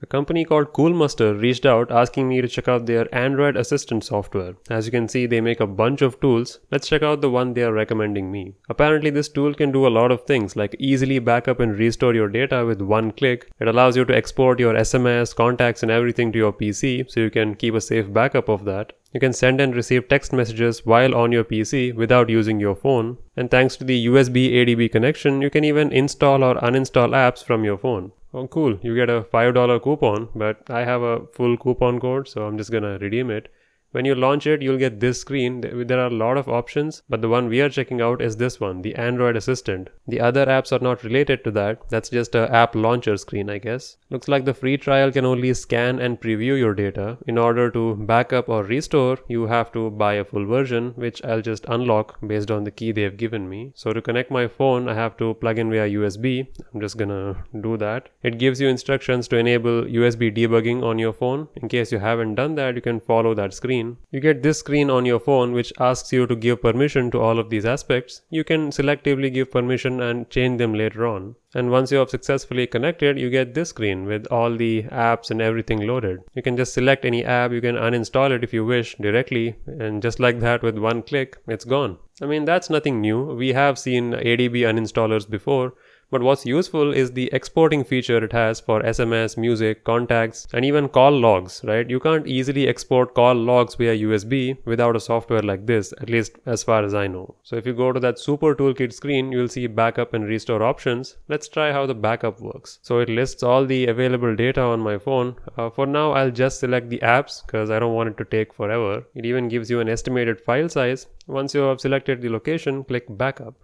A company called Coolmuster reached out asking me to check out their Android Assistant software. As you can see, they make a bunch of tools. Let's check out the one they are recommending me. Apparently, this tool can do a lot of things like easily backup and restore your data with one click. It allows you to export your SMS, contacts and everything to your PC so you can keep a safe backup of that. You can send and receive text messages while on your PC without using your phone. And thanks to the USB ADB connection, you can even install or uninstall apps from your phone. Oh, cool. You get a $5 coupon, but I have a full coupon code, so I'm just gonna redeem it. When you launch it, you'll get this screen. There are a lot of options, but the one we are checking out is this one, the Android Assistant. The other apps are not related to that. That's just a app launcher screen, I guess. Looks like the free trial can only scan and preview your data. In order to backup or restore, you have to buy a full version, which I'll just unlock based on the key they've given me. So to connect my phone, I have to plug in via USB. I'm just gonna do that. It gives you instructions to enable USB debugging on your phone. In case you haven't done that, you can follow that screen. You get this screen on your phone which asks you to give permission to all of these aspects. You can selectively give permission and change them later on. And once you have successfully connected, you get this screen with all the apps and everything loaded. You can just select any app, you can uninstall it if you wish directly, and just like that with one click, it's gone. I mean, that's nothing new. We have seen ADB uninstallers before. But what's useful is the exporting feature it has for SMS, music, contacts, and even call logs, right? You can't easily export call logs via USB without a software like this, at least as far as I know. So if you go to that Super Toolkit screen, you'll see backup and restore options. Let's try how the backup works. So it lists all the available data on my phone. For now, I'll just select the apps because I don't want it to take forever. It even gives you an estimated file size. Once you have selected the location, click backup.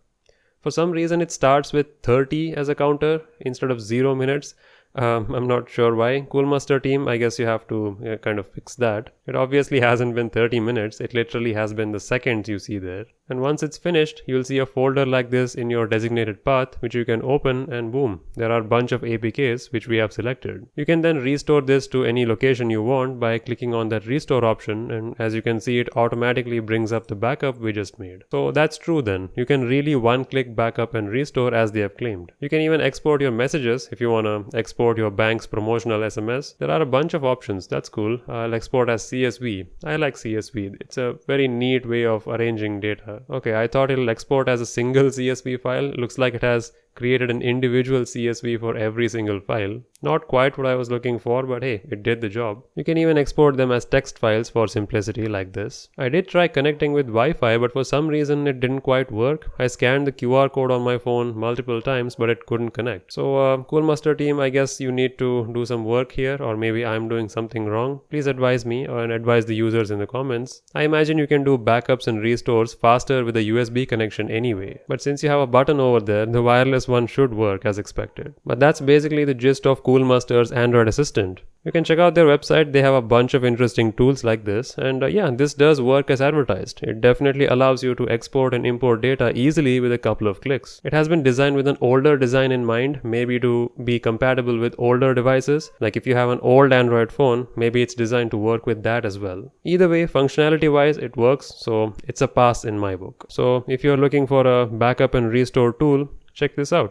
For some reason, it starts with 30 as a counter instead of 0 minutes. I'm not sure why. Coolmuster team, I guess you have to kind of fix that. It obviously hasn't been 30 minutes. It literally has been the seconds you see there. And once it's finished, you'll see a folder like this in your designated path, which you can open, and boom, there are a bunch of APKs which we have selected. You can then restore this to any location you want by clicking on that restore option, and as you can see, it automatically brings up the backup we just made. So that's true then. You can really one-click backup and restore as they have claimed. You can even export your messages if you want to export your bank's promotional SMS. There are a bunch of options. That's cool. I'll export as CSV. I like CSV. It's a very neat way of arranging data. Okay, I thought it'll export as a single CSV file. Looks like it has created an individual CSV for every single file. Not quite what I was looking for, but hey, it did the job. You can even export them as text files for simplicity like this. I did try connecting with Wi-Fi, but for some reason it didn't quite work. I scanned the QR code on my phone multiple times, but it couldn't connect. So Coolmuster team, I guess you need to do some work here, or maybe I'm doing something wrong. Please advise me and advise the users in the comments. I imagine you can do backups and restores faster with a USB connection anyway. But since you have a button over there, the wireless one should work as expected. But that's basically the gist of Coolmuster's Android Assistant. You can check out their website. They have a bunch of interesting tools like this, and yeah, this does work as advertised. It definitely allows you to export and import data easily with a couple of clicks. It has been designed with an older design in mind, maybe to be compatible with older devices. Like if you have an old Android phone, maybe it's designed to work with that as well. Either way, functionality wise it works, so it's a pass in my book. So if you're looking for a backup and restore tool, check this out.